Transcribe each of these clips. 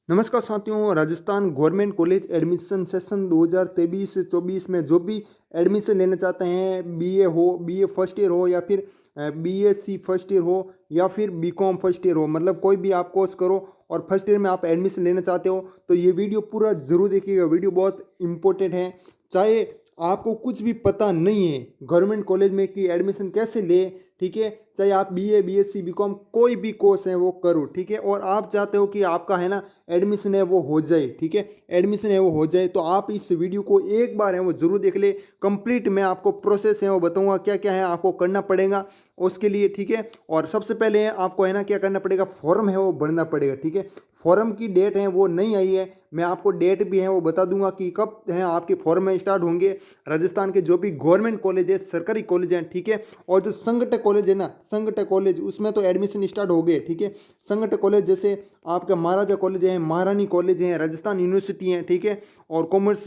नमस्कार साथियों, Rajasthan government college admission session 2023-24 में जो भी एडमिशन लेना चाहते हैं, बीए हो, बीए फर्स्ट ईयर हो या फिर बीएससी फर्स्ट ईयर हो या फिर बीकॉम फर्स्ट ईयर हो, मतलब कोई भी आप कोर्स करो और फर्स्ट ईयर में आप एडमिशन लेना चाहते हो तो ये वीडियो पूरा ज़रूर देखिएगा। वीडियो बहुत इंपॉर्टेंट है। चाहे आपको कुछ भी पता नहीं है गवर्नमेंट कॉलेज में कि एडमिशन कैसे ले, ठीक है, चाहे आप बीए बीएससी बीकॉम कोई भी कोर्स है वो करो, ठीक है, और आप चाहते हो कि आपका है ना एडमिशन है वो हो जाए, ठीक है, एडमिशन है वो हो जाए, तो आप इस वीडियो को एक बार है वो ज़रूर देख ले। कंप्लीट मैं आपको प्रोसेस है वो बताऊंगा क्या क्या है आपको करना पड़ेगा उसके लिए, ठीक है। और सबसे पहले आपको है ना क्या करना पड़ेगा, फॉर्म है वो भरना पड़ेगा, ठीक है। फॉर्म की डेट है वो नहीं आई है, मैं आपको डेट भी है वो बता दूंगा कि कब है आपके फॉर्म में स्टार्ट होंगे। राजस्थान के जो भी गवर्नमेंट कॉलेज है, सरकारी कॉलेज हैं, ठीक है, और जो संगठन कॉलेज है ना, संगठन कॉलेज उसमें तो एडमिशन स्टार्ट हो गए, ठीक है। संगठन कॉलेज जैसे आपका महाराजा कॉलेज है, महारानी कॉलेज हैं, राजस्थान यूनिवर्सिटी हैं, ठीक है, और कॉमर्स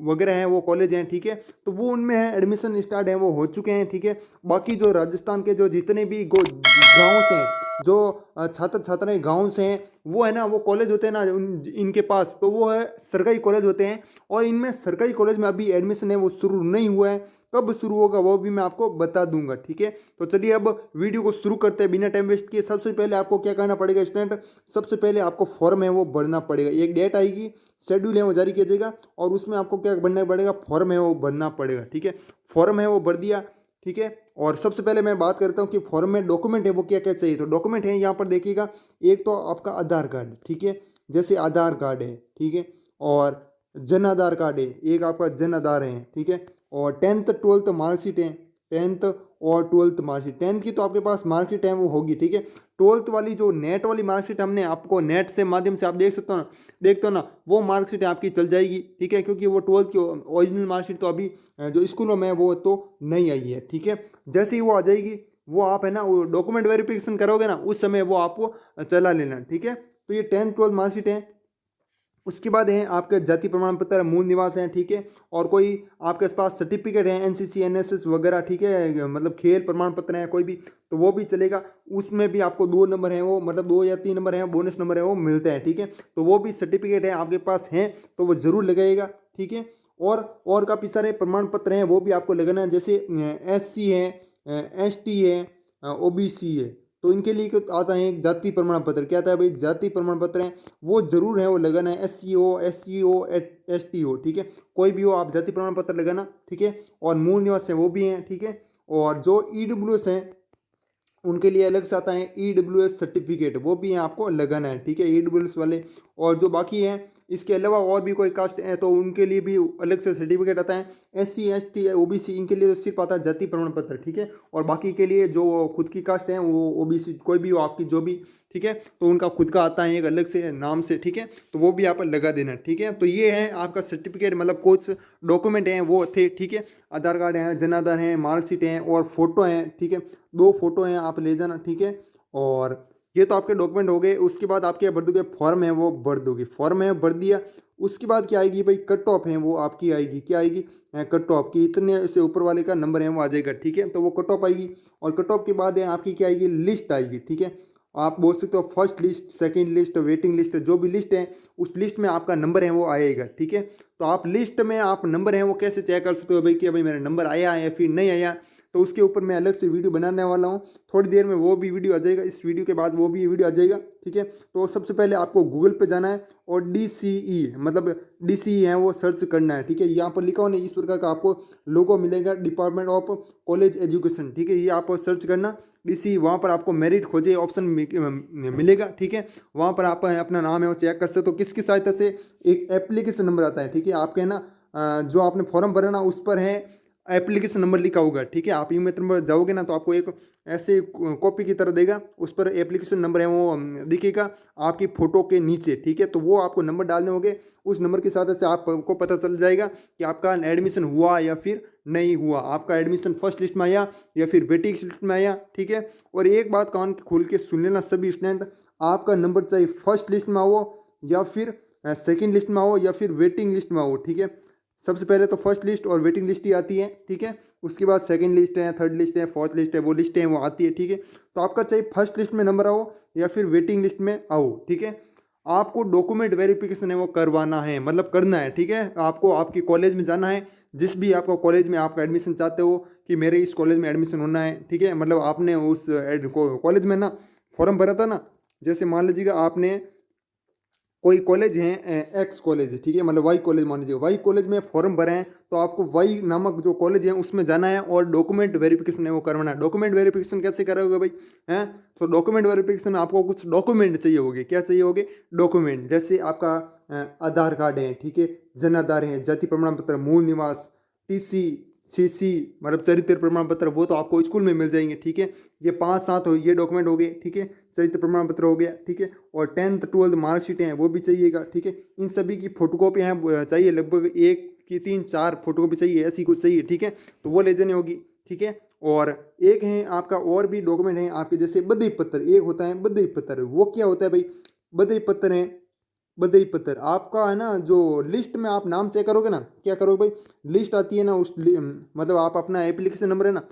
वगैरह हैं वो कॉलेज हैं, ठीक है, तो वो उनमें है एडमिशन स्टार्ट है वो हो चुके हैं, ठीक है। बाकी जो राजस्थान के जो जितने भी गाँव से हैं, जो छात्र छात्राएं गाँव से हैं, वो है ना वो कॉलेज होते हैं ना इनके पास, तो वो है सरकारी कॉलेज होते हैं। और इनमें सरकारी कॉलेज में अभी एडमिशन है वो शुरू नहीं हुआ है, कब शुरू होगा वो भी मैं आपको बता दूंगा, ठीक है। तो चलिए अब वीडियो को शुरू करते हैं बिना टाइम वेस्ट किए। सबसे पहले आपको क्या करना पड़ेगा स्टूडेंट, सबसे पहले आपको फॉर्म है वो भरना पड़ेगा। एक डेट आएगी, शेड्यूल है वो जारी किया जाएगा और उसमें आपको क्या भरना पड़ेगा, फॉर्म है वो भरना पड़ेगा, ठीक है। फॉर्म है वो भर दिया, ठीक है। और सबसे पहले मैं बात करता हूँ कि फॉर्म में डॉक्यूमेंट है वो क्या क्या चाहिए। तो डॉक्यूमेंट है यहाँ पर देखिएगा, एक तो आपका आधार कार्ड, ठीक है, जैसे आधार कार्ड है, ठीक है, और जन आधार कार्ड है, एक आपका जन आधार है, ठीक है, और 10th 12th मार्कशीट है, 10th और 12th मार्कशीट। 10th की तो आपके पास मार्कशीट है वो होगी, ठीक है। 12th वाली जो नेट वाली मार्कशीट हमने आपको नेट से माध्यम से आप देख सकते हो ना, देखते हो ना, वो मार्कशीट आपकी चल जाएगी, ठीक है, क्योंकि वो 12th की ओरिजिनल मार्कशीट तो अभी जो स्कूलों में वो तो नहीं आई है, ठीक है। जैसे ही वो आ जाएगी वो आप है ना वो डॉक्यूमेंट वेरिफिकेशन करोगे ना, उस समय वो आपको चला लेना, ठीक है। तो ये 10th 12th मार्कशीट है। उसके बाद है आपके जाति प्रमाण पत्र, मूल निवास है, ठीक है, और कोई आपके पास सर्टिफिकेट है एनसीसी एनएसएस वगैरह, ठीक है, मतलब खेल प्रमाण पत्र है कोई भी, तो वो भी चलेगा। उसमें भी आपको 2 नंबर हैं वो, मतलब 2 या 3 नंबर हैं, बोनस नंबर है वो मिलते हैं, ठीक है। तो वो भी सर्टिफिकेट है आपके पास हैं तो वो ज़रूर लगाइएगा, ठीक है। और काफ़ी सारे प्रमाण पत्र हैं वो भी आपको लगाना है, जैसे SC है, ST है, OBC है, तो इनके लिए आता है एक जाति प्रमाण पत्र। क्या आता है भाई, जाति प्रमाण पत्र है वो जरूर है वो लगाना है, SC हो ST हो, ठीक है, कोई भी हो आप जाति प्रमाण पत्र लगाना, ठीक है। और मूल निवास है वो भी हैं, ठीक है। और जो EWS हैं उनके लिए अलग से आता है EWS सर्टिफिकेट, वो भी यहाँ आपको लगाना है, ठीक है, EWS वाले। और जो बाकी हैं इसके अलावा और भी कोई कास्ट है तो उनके लिए भी अलग से सर्टिफिकेट आता है। SC ST OBC इनके लिए तो सिर्फ आता है जाति प्रमाण पत्र, ठीक है। और बाकी के लिए जो खुद की कास्ट है वो OBC कोई भी हो आपकी जो भी, ठीक है, तो उनका खुद का आता है एक अलग से नाम से, ठीक है, तो वो भी आप लगा देना, ठीक है। तो ये है आपका सर्टिफिकेट, मतलब कुछ डॉक्यूमेंट हैं वो थे, ठीक है। आधार कार्ड है, जन आधार है, मार्कशीट है और फोटो हैं, ठीक है, 2 फोटो हैं आप ले जाना, ठीक है। और ये तो आपके डॉक्यूमेंट हो गए। उसके बाद आप क्या भर दोगे, फॉर्म है वो भर दोगे, फॉर्म है भर दिया। उसके बाद क्या आएगी भाई, कट ऑफ है वो आपकी आएगी, क्या आएगी, कट ऑफ की इतने से ऊपर वाले का नंबर है वो आ जाएगा, ठीक है, तो वो कट ऑफ आएगी। और कट ऑफ के बाद है आपकी क्या आएगी, लिस्ट आएगी, ठीक है। आप बोल सकते हो first list, second list, waiting list, जो भी लिस्ट है उस लिस्ट में आपका नंबर है वो आएगा, ठीक है। तो आप लिस्ट में आप नंबर है वो कैसे चेक कर सकते हो भाई कि भाई मेरा नंबर आया है या फिर नहीं आया, तो उसके ऊपर मैं अलग से वीडियो बनाने वाला हूँ, थोड़ी देर में वो भी वीडियो आ जाएगा, इस वीडियो के बाद वो भी वीडियो आ जाएगा, ठीक है। तो सबसे पहले आपको गूगल पे जाना है और DCE मतलब DCE है वो सर्च करना है, ठीक है। यहाँ पर लिखा होना इस प्रकार का आपको लोगो मिलेगा, डिपार्टमेंट ऑफ कॉलेज एजुकेशन, ठीक है, ये आप सर्च करना DCE, वहाँ पर आपको मेरिट खोजे ऑप्शन मिलेगा, ठीक है। वहाँ पर आप अपना नाम है वो चेक कर सकते हो। किसकी सहायता से, एक एप्लीकेशन नंबर आता है, ठीक है, आपके ना जो आपने फॉर्म भरा ना उस पर है एप्लीकेशन नंबर लिखा होगा, ठीक है। आप ईमेल नंबर जाओगे ना तो आपको एक ऐसे कॉपी की तरह देगा, उस पर एप्लीकेशन नंबर है वो दिखेगा आपकी फ़ोटो के नीचे, ठीक है। तो वो आपको नंबर डालने होंगे, उस नंबर की सहायता से आपको पता चल जाएगा कि आपका एडमिशन हुआ या फिर नहीं हुआ, आपका एडमिशन फर्स्ट लिस्ट में आया या फिर वेटिंग लिस्ट में आया, ठीक है। और एक बात कान खोल के सुन लेना सभी स्टूडेंट, आपका नंबर चाहे फर्स्ट लिस्ट में हो या फिर सेकेंड लिस्ट में हो या फिर वेटिंग लिस्ट में हो, ठीक है। सबसे पहले तो फर्स्ट लिस्ट और वेटिंग लिस्ट ही आती है, ठीक है। उसके बाद सेकंड लिस्ट है, थर्ड लिस्ट है, फोर्थ लिस्ट है, वो लिस्ट है वो आती है, ठीक है। तो आपका चाहे फर्स्ट लिस्ट में नंबर आओ या फिर वेटिंग लिस्ट में आओ, ठीक है। आपको डॉक्यूमेंट वेरिफिकेशन है वो करवाना है, मतलब करना है, ठीक है। आपको आपके कॉलेज में जाना है, जिस भी आपका कॉलेज में आपका एडमिशन चाहते हो कि मेरे इस कॉलेज में एडमिशन होना है, ठीक है। मतलब आपने उस कॉलेज में ना फॉर्म भरा था ना, जैसे मान लीजिएगा आपने कोई कॉलेज है एक्स कॉलेज है, ठीक है, मतलब वाई कॉलेज मान लीजिए, वाई कॉलेज में फॉर्म भरे हैं तो आपको वाई नामक जो कॉलेज है उसमें जाना है और डॉक्यूमेंट वेरिफिकेशन है वो करवाना है। डॉक्यूमेंट वेरिफिकेशन कैसे करोगे भाई, हैं? तो डॉक्यूमेंट वेरिफिकेशन आपको कुछ डॉक्यूमेंट चाहिए होंगे। क्या चाहिए होंगे? डॉक्यूमेंट, जैसे आपका आधार कार्ड है, ठीक है, जन आधार है, जाति प्रमाण पत्र, मूल निवास, टीसी, सीसी, मतलब चरित्र प्रमाण पत्र, वो तो आपको स्कूल में मिल जाएंगे, ठीक है। ये 5-7 हो, ये डॉक्यूमेंट हो गए, ठीक है। चरित्र प्रमाण पत्र हो गया, ठीक है। और 10th 12th मार्कशीट हैं वो भी चाहिएगा, ठीक है। इन सभी की फोटोकॉपी हैं चाहिए, लगभग 1 की 3-4 फोटोकॉपी चाहिए, ऐसी कुछ चाहिए, ठीक है। तो वो ले जानी होगी, ठीक है। और एक है आपका और भी डॉक्यूमेंट हैं आपके, जैसे बधाई पत्र, एक होता है बधाई पत्र। वो क्या होता है भाई? बधाई पत्र है, बधाई पत्र आपका है ना, जो लिस्ट में आप नाम चेक करोगे ना, क्या करोगे भाई, लिस्ट आती है ना, मतलब आप अपना एप्लीकेशन नंबर है ना,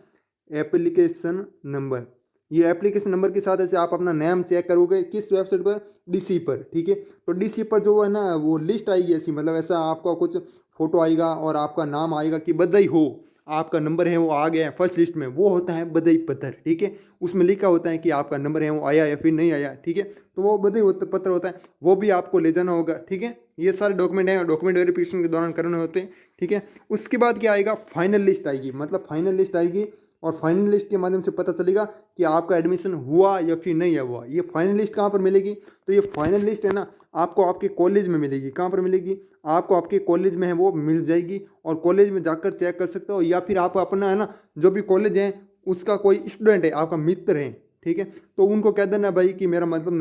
एप्लीकेशन नंबर, ये एप्लीकेशन नंबर के साथ ऐसे आप अपना नाम चेक करोगे किस वेबसाइट पर? डीसी पर, ठीक है। तो डीसी पर जो है ना वो लिस्ट आएगी ऐसी, मतलब ऐसा आपका कुछ फोटो आएगा और आपका नाम आएगा कि बधाई हो, आपका नंबर है वो आ गया है फर्स्ट लिस्ट में, वो होता है बधाई पत्र, ठीक है। उसमें लिखा होता है कि आपका नंबर है वो आया या फिर नहीं आया, ठीक है। तो वो बधाई पत्र होता है, वो भी आपको ले जाना होगा, ठीक है। ये सारे डॉक्यूमेंट हैं, डॉक्यूमेंट वेरिफिकेशन के दौरान करने होते हैं, ठीक है। उसके बाद क्या आएगा? फाइनल लिस्ट आएगी, मतलब फाइनल लिस्ट आएगी और फाइनल लिस्ट के माध्यम से पता चलेगा कि आपका एडमिशन हुआ या फिर नहीं हुआ। ये फाइनल लिस्ट कहाँ पर मिलेगी? तो ये फाइनल लिस्ट है ना आपको आपके कॉलेज में मिलेगी। कहाँ पर मिलेगी? आपको आपके कॉलेज में है वो मिल जाएगी और कॉलेज में जाकर चेक कर सकते हो, या फिर आप अपना है ना जो भी कॉलेज है उसका कोई स्टूडेंट है, आपका मित्र है, ठीक है, तो उनको कह देना भाई कि मेरा मतलब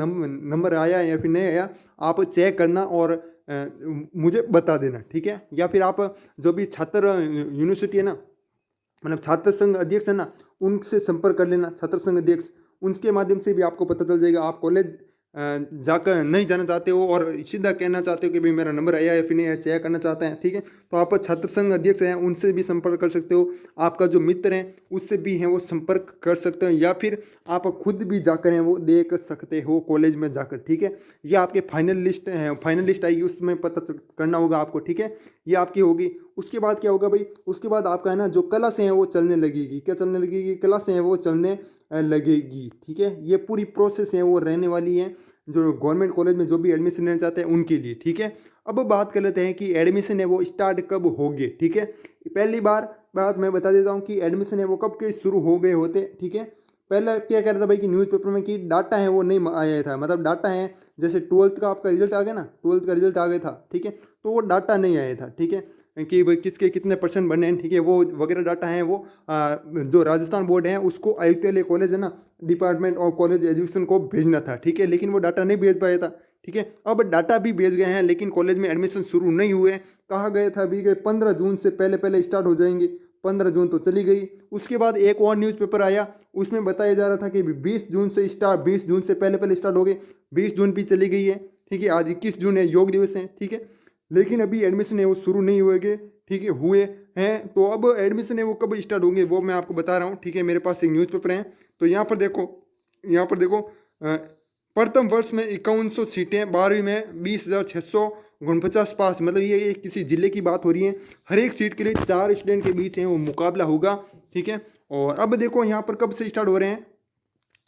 नंबर आया या फिर नहीं आया, आप चेक करना और मुझे बता देना, ठीक है। या फिर आप जो भी छात्र यूनिवर्सिटी है ना, मतलब छात्र संघ अध्यक्ष है ना, उनसे संपर्क कर लेना, छात्र संघ अध्यक्ष, उनके माध्यम से भी आपको पता चल जाएगा। आप कॉलेज जाकर नहीं जाना चाहते हो और सीधा कहना चाहते हो कि भाई मेरा नंबर आया या फिर नहीं आया, चेक करना चाहते हैं, ठीक है, तो आप छात्र संघ अध्यक्ष हैं उनसे भी संपर्क कर सकते हो। आपका जो मित्र हैं उससे भी हैं वो संपर्क कर सकते हो, या फिर आप खुद भी जाकर हैं वो देख सकते हो कॉलेज में जाकर, ठीक है। ये आपके फाइनल लिस्ट है, फाइनल लिस्ट आएगी, उसमें पता करना होगा आपको, ठीक है। ये आपकी होगी। उसके बाद क्या होगा भाई? उसके बाद आपका है ना जो क्लासें हैं वो चलने लगेगी। क्या चलने लगेगी? क्लासें हैं वो चलने लगेगी, ठीक है। ये पूरी प्रोसेस है वो रहने वाली है जो गवर्नमेंट कॉलेज में जो भी एडमिशन लेना चाहते हैं उनके लिए, ठीक है। अब बात कर लेते हैं कि एडमिशन है वो स्टार्ट कब होंगे, ठीक है। पहली बात मैं बता देता हूँ कि एडमिशन है वो कब के शुरू हो गए होते, ठीक है। पहले क्या कह रहा था भाई कि न्यूज़पेपर में कि डाटा है वो नहीं आया था, मतलब डाटा है जैसे 12th का आपका रिजल्ट आ गया ना, 12th का रिजल्ट आ गया था, ठीक है, तो वो डाटा नहीं आया था, ठीक है, कि भाई किसके कितने % बने हैं, ठीक है, वो वगैरह डाटा है वो जो राजस्थान बोर्ड है उसको आयुक्त कॉलेज है ना, डिपार्टमेंट ऑफ कॉलेज एजुकेशन को भेजना था, ठीक है, लेकिन वो डाटा नहीं भेज पाया था, ठीक है। अब डाटा भी भेज गए हैं लेकिन कॉलेज में एडमिशन शुरू नहीं हुए। कहा गया था अभी 15 जून से पहले पहले स्टार्ट हो जाएंगे, 15 जून तो चली गई। उसके बाद एक और न्यूज़पेपर आया, उसमें बताया जा रहा था कि 20 जून से स्टार्ट, 20 जून से पहले पहले स्टार्ट हो गए, 20 जून भी चली गई है, ठीक है। आज 21 जून है, योग दिवस है, ठीक है, लेकिन अभी एडमिशन है वो शुरू नहीं हुए, ठीक है, हुए हैं। तो अब एडमिशन है वो कब स्टार्ट होंगे वो मैं आपको बता रहा हूँ, ठीक है। मेरे पास एक न्यूज़पेपर है, तो यहाँ पर देखो प्रथम वर्ष में 5100 सीटें, 12वीं में 20,649 पास, मतलब ये किसी जिले की बात हो रही है। हर एक सीट के लिए 4 स्टूडेंट के बीच है वो मुकाबला होगा, ठीक है। और अब देखो यहाँ पर कब से स्टार्ट हो रहे हैं,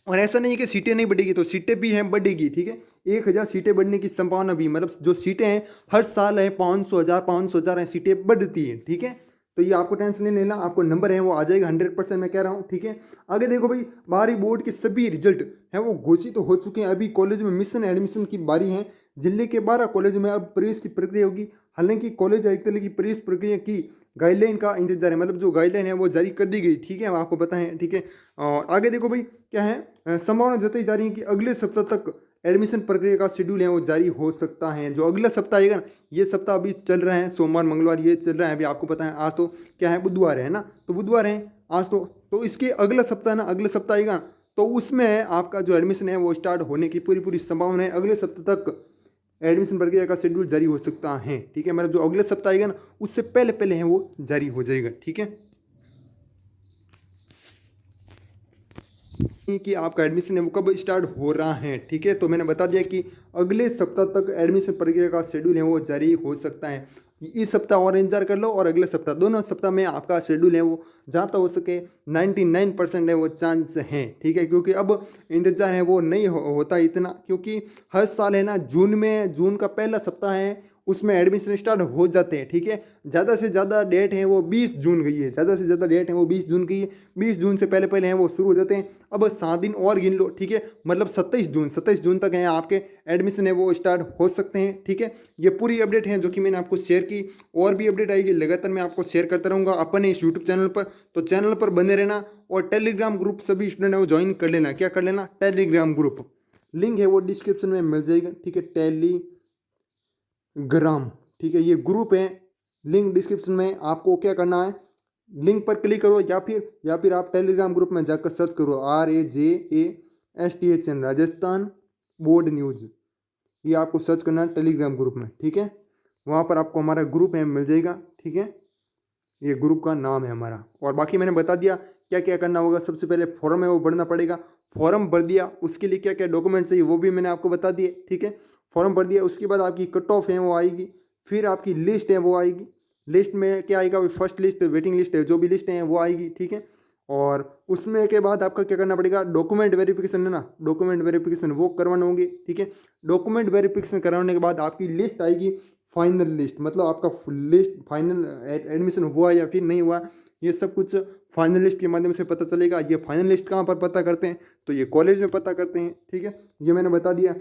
और ऐसा नहीं है कि सीटें नहीं बढ़ेगी, तो सीटें भी हैं बढ़ेगी, ठीक है। 1000 सीटें बढ़ने की संभावना भी, मतलब जो सीटें हैं हर साल है 500,000 सीटें बढ़ती हैं, ठीक है। तो ये आपको टेंशन नहीं लेना, आपको नंबर है वो आ जाएगा 100%, मैं कह रहा हूँ, ठीक है। आगे देखो भाई 12वीं बोर्ड के सभी रिजल्ट हैं वो घोषित तो हो चुके हैं। अभी कॉलेज में मिशन एडमिशन की बारी है। जिले के 12 कॉलेज में अब प्रवेश की प्रक्रिया होगी। हालांकि कॉलेज आयुक्त की प्रवेश प्रक्रिया की गाइडलाइन का इंतजार है, मतलब जो गाइडलाइन है वो जारी कर दी गई, ठीक है, आपको पता है, ठीक है। और आगे देखो भाई क्या है, संभावना जताई जा रही है कि अगले सप्ताह तक एडमिशन प्रक्रिया का शेड्यूल है वो जारी हो सकता है। जो अगला सप्ताह आएगा ना, ये सप्ताह अभी चल रहा है, सोमवार मंगलवार ये चल रहा है, अभी आपको पता है। आज तो क्या है, बुधवार है ना, तो बुधवार है आज तो इसके अगला सप्ताह ना, अगले सप्ताह आएगा तो उसमें आपका जो एडमिशन है वो स्टार्ट होने की पूरी संभावना है। अगले सप्ताह तक एडमिशन प्रक्रिया का शेड्यूल जारी हो सकता है, ठीक है। मतलब जो अगले सप्ताह आएगा ना उससे पहले पहले है वो जारी हो जाएगा, ठीक है। कि आपका एडमिशन है वो कब स्टार्ट हो रहा है। ठीक है, तो मैंने बता दिया कि अगले सप्ताह तक एडमिशन प्रक्रिया का शेड्यूल है वो जारी हो सकता है। इस सप्ताह और इंतजार कर लो और अगले सप्ताह, दोनों सप्ताह में आपका शेड्यूल है वो जहाँ तक हो सके 99% है वो चांस हैं। ठीक है, क्योंकि अब इंतजार है वो नहीं होता इतना, क्योंकि हर साल है ना जून का पहला सप्ताह है उसमें एडमिशन स्टार्ट हो जाते हैं। ठीक है, ज़्यादा से ज़्यादा डेट है वो 20 जून गई है, ज़्यादा से ज़्यादा डेट है वो 20 जून की है। 20 जून से पहले पहले हैं वो शुरू हो जाते हैं। अब 7 दिन और गिन लो। ठीक है, मतलब 27 जून तक हैं आपके एडमिशन है वो स्टार्ट हो सकते हैं। ठीक है, ये पूरी अपडेट है जो कि मैंने आपको शेयर की। और भी अपडेट आएगी लगातार मैं आपको शेयर करता रहूँगा अपने इस यूट्यूब चैनल पर, तो चैनल पर बने रहना। और टेलीग्राम ग्रुप सभी स्टूडेंट है वो ज्वाइन कर लेना। क्या कर लेना? टेलीग्राम ग्रुप, लिंक है वो डिस्क्रिप्शन में मिल जाएगा। ठीक है, टेलीग्राम, ठीक है, ये ग्रुप है, लिंक डिस्क्रिप्शन में। आपको क्या करना है, लिंक पर क्लिक करो या फिर आप टेलीग्राम ग्रुप में जाकर सर्च करो RAJASTHN राजस्थान बोर्ड न्यूज़, ये आपको सर्च करना है टेलीग्राम ग्रुप में। ठीक है, वहाँ पर आपको हमारा ग्रुप है मिल जाएगा। ठीक है, ये ग्रुप का नाम है हमारा। और बाकी मैंने बता दिया क्या क्या करना होगा। सबसे पहले फॉर्म है वो भरना पड़ेगा, फॉर्म भर दिया, उसके लिए क्या क्या डॉक्यूमेंट चाहिए वो भी मैंने आपको बता दिए। ठीक है, फॉर्म भर दिया, उसके बाद आपकी कट ऑफ है वो आएगी, फिर आपकी लिस्ट है वो आएगी। लिस्ट में क्या आएगा, फर्स्ट लिस्ट, वेटिंग लिस्ट है, जो भी लिस्ट है वो आएगी। ठीक है, और उसमें के बाद आपका क्या करना पड़ेगा, डॉक्यूमेंट वेरिफिकेशन है ना, डॉक्यूमेंट वेरिफिकेशन वो करवाना होंगे। ठीक है, डॉक्यूमेंट वेरिफिकेशन करवाने के बाद आपकी लिस्ट आएगी, फाइनल लिस्ट, मतलब आपका लिस्ट फाइनल एडमिशन हुआ या फिर नहीं हुआ, ये सब कुछ फाइनल लिस्ट के माध्यम से पता चलेगा। ये फाइनल लिस्ट कहाँ पर पता करते हैं, तो ये कॉलेज में पता करते हैं। ठीक है, ये मैंने बता दिया।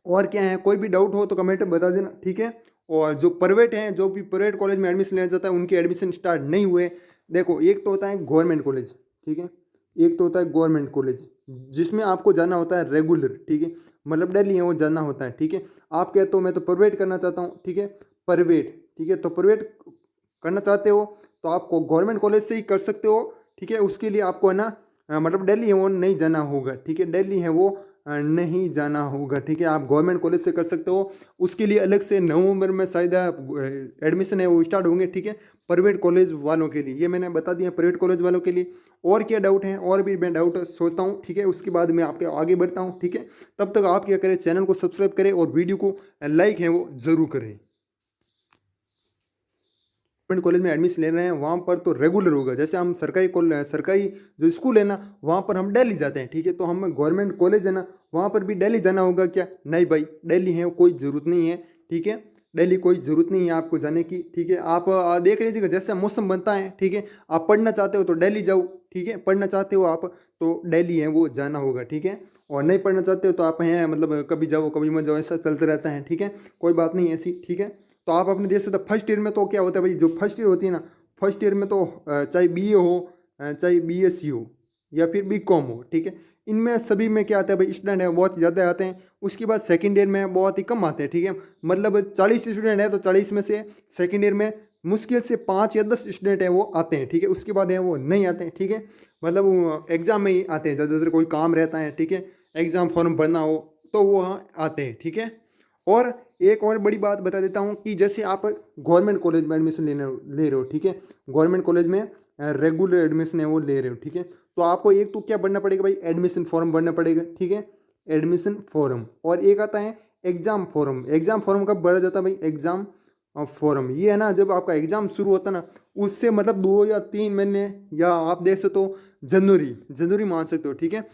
और क्या है, कोई भी डाउट हो तो कमेंट में बता देना। ठीक है, और जो प्राइवेट हैं, जो भी प्राइवेट कॉलेज में एडमिशन लेना चाहता है उनके एडमिशन स्टार्ट नहीं हुए। देखो, एक तो होता है गवर्नमेंट कॉलेज, ठीक है, एक तो होता है गवर्नमेंट कॉलेज जिसमें आपको जाना होता है रेगुलर। ठीक है, मतलब डेली है वो जाना होता है। ठीक है, आप कहते हो मैं तो प्राइवेट करना चाहता हूँ। ठीक है, प्राइवेट, ठीक है, तो प्राइवेट करना चाहते हो तो आपको गवर्नमेंट कॉलेज से ही कर सकते हो। ठीक है, उसके लिए आपको है ना मतलब दिल्ली है वो नहीं जाना होगा। ठीक है, दिल्ली है वो नहीं जाना होगा। ठीक है, आप गवर्नमेंट कॉलेज से कर सकते हो। उसके लिए अलग से नवंबर में शायद एडमिशन है वो स्टार्ट होंगे। ठीक है, प्राइवेट कॉलेज वालों के लिए, ये मैंने बता दिया प्राइवेट कॉलेज वालों के लिए। और क्या डाउट है, और भी मैं डाउट सोचता हूँ। ठीक है, उसके बाद मैं आपके आगे बढ़ता हूँ। ठीक है, तब तक आप क्या करें, चैनल को सब्सक्राइब करें और वीडियो को लाइक है वो ज़रूर करें। कॉलेज में एडमिशन ले रहे हैं वहाँ पर तो रेगुलर होगा। जैसे हम सरकारी जो स्कूल है ना वहाँ पर हम डेली जाते हैं। ठीक है, तो हम गवर्नमेंट कॉलेज है ना वहाँ पर भी डेली जाना होगा क्या? नहीं भाई, डेली है कोई ज़रूरत नहीं है। ठीक है, डेली कोई ज़रूरत नहीं है आपको जाने की। ठीक है, आप देख लीजिएगा जैसे मौसम बनता है। ठीक है, आप पढ़ना चाहते हो तो डेली जाओ। ठीक है, पढ़ना चाहते हो आप तो डेली है वो जाना होगा। ठीक है, और नहीं पढ़ना चाहते हो तो आप हैं मतलब कभी जाओ कभी मत जाओ, ऐसा चलता रहता है। ठीक है, कोई बात नहीं ऐसी। ठीक है, तो आप अपने देश से तो फर्स्ट ईयर में तो क्या होता है भाई, जो फर्स्ट ईयर होती है ना, फर्स्ट ईयर में तो चाहे BA हो, चाहे BSc हो या फिर BCom हो। ठीक है, इनमें सभी में क्या आता है भाई, स्टूडेंट है बहुत ज़्यादा आते हैं। उसके बाद सेकंड ईयर में बहुत ही कम आते हैं। ठीक है, मतलब 40 स्टूडेंट है तो 40 में से सेकंड ईयर में मुश्किल से 5 या 10 स्टूडेंट है वो आते हैं। ठीक है, उसके बाद है वो नहीं आते हैं। ठीक है, मतलब एग्ज़ाम में ही आते हैं, ज़्यादातर कोई काम रहता है। ठीक है, एग्ज़ाम फॉर्म भरना हो तो वो आते हैं। ठीक है, और एक और बड़ी बात बता देता हूँ कि जैसे आप गवर्नमेंट कॉलेज में एडमिशन ले रहे हो। ठीक है, गवर्नमेंट कॉलेज में रेगुलर एडमिशन है वो ले रहे हो। ठीक है, तो आपको एक तो क्या भरना पड़ेगा भाई, एडमिशन फॉर्म भरना पड़ेगा। ठीक है, एडमिशन फॉर्म, और एक आता है एग्ज़ाम फॉर्म। एग्ज़ाम फॉर्म कब भरा जाता है भाई, एग्ज़ाम फॉर्म ये है ना जब आपका एग्ज़ाम शुरू होता है ना उससे मतलब 2 या 3 महीने, या आप देख सकते हो जनवरी मान सकते हो। ठीक है,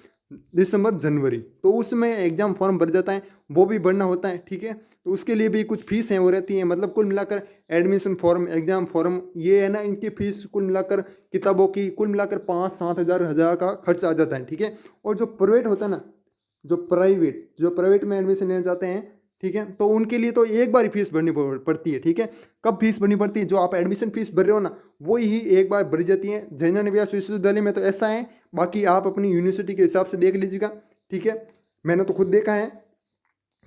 दिसंबर जनवरी, तो उसमें एग्ज़ाम फॉर्म भर जाता है, वो भी भरना होता है। ठीक है, तो उसके लिए भी कुछ फीस है वो रहती है। मतलब कुल मिलाकर एडमिशन फॉर्म, एग्ज़ाम फॉर्म ये है ना, इनकी फ़ीस कुल मिलाकर किताबों की कुल मिलाकर 5-7 हज़ार का खर्च आ जाता है। ठीक है, और जो प्राइवेट होता है ना, जो प्राइवेट में एडमिशन लेना चाहते हैं, ठीक है, तो उनके लिए तो एक बार ही फीस भरनी पड़ती है। ठीक है, कब फीस भरनी पड़ती है, जो आप एडमिशन फीस भर रहे हो ना वही ही एक बार भरी जाती है। जयनगर व्यास विश्वविद्यालय में तो ऐसा है, बाकी आप अपनी यूनिवर्सिटी के हिसाब से देख लीजिएगा। ठीक है, मैंने तो खुद देखा है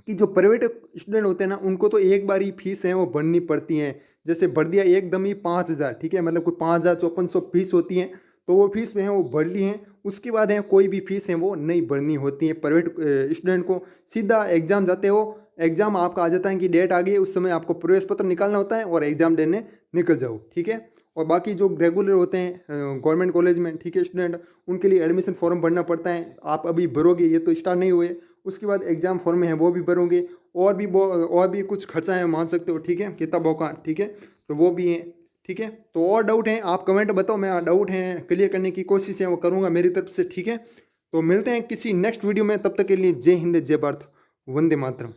कि जो प्राइवेट स्टूडेंट होते हैं ना उनको तो एक बार ही फीस है वो भरनी पड़ती है। जैसे भर दिया एकदम ही 5,000, ठीक है, मतलब कोई 5,054 फीस होती है, तो वो फीस में है वो भर ली है। उसके बाद है कोई भी फीस है वो नहीं भरनी होती है। प्राइवेट स्टूडेंट को सीधा एग्ज़ाम जाते हो, एग्ज़ाम आपका आ जाता है कि डेट आ गई है, उस समय आपको प्रवेश पत्र निकालना होता है और एग्ज़ाम देने निकल जाओ। ठीक है, और बाकी जो रेगुलर होते हैं गवर्नमेंट कॉलेज में, ठीक है स्टूडेंट, उनके लिए एडमिशन फॉर्म भरना पड़ता है। आप अभी भरोगे, ये तो स्टार्ट नहीं हुए, उसके बाद एग्ज़ाम फॉर्म है वो भी भरोगे, और भी कुछ खर्चा है मान सकते हो, ठीक है, किताबों का, ठीक है, तो वो भी है, ठीक है। तो और डाउट हैं आप कमेंट बताओ, मैं डाउट हैं क्लियर करने की कोशिश है वो करूँगा मेरी तरफ से, ठीक है। तो मिलते हैं किसी नेक्स्ट वीडियो में, तब तक के लिए जय हिंद, जय भारत, वंदे मातरम।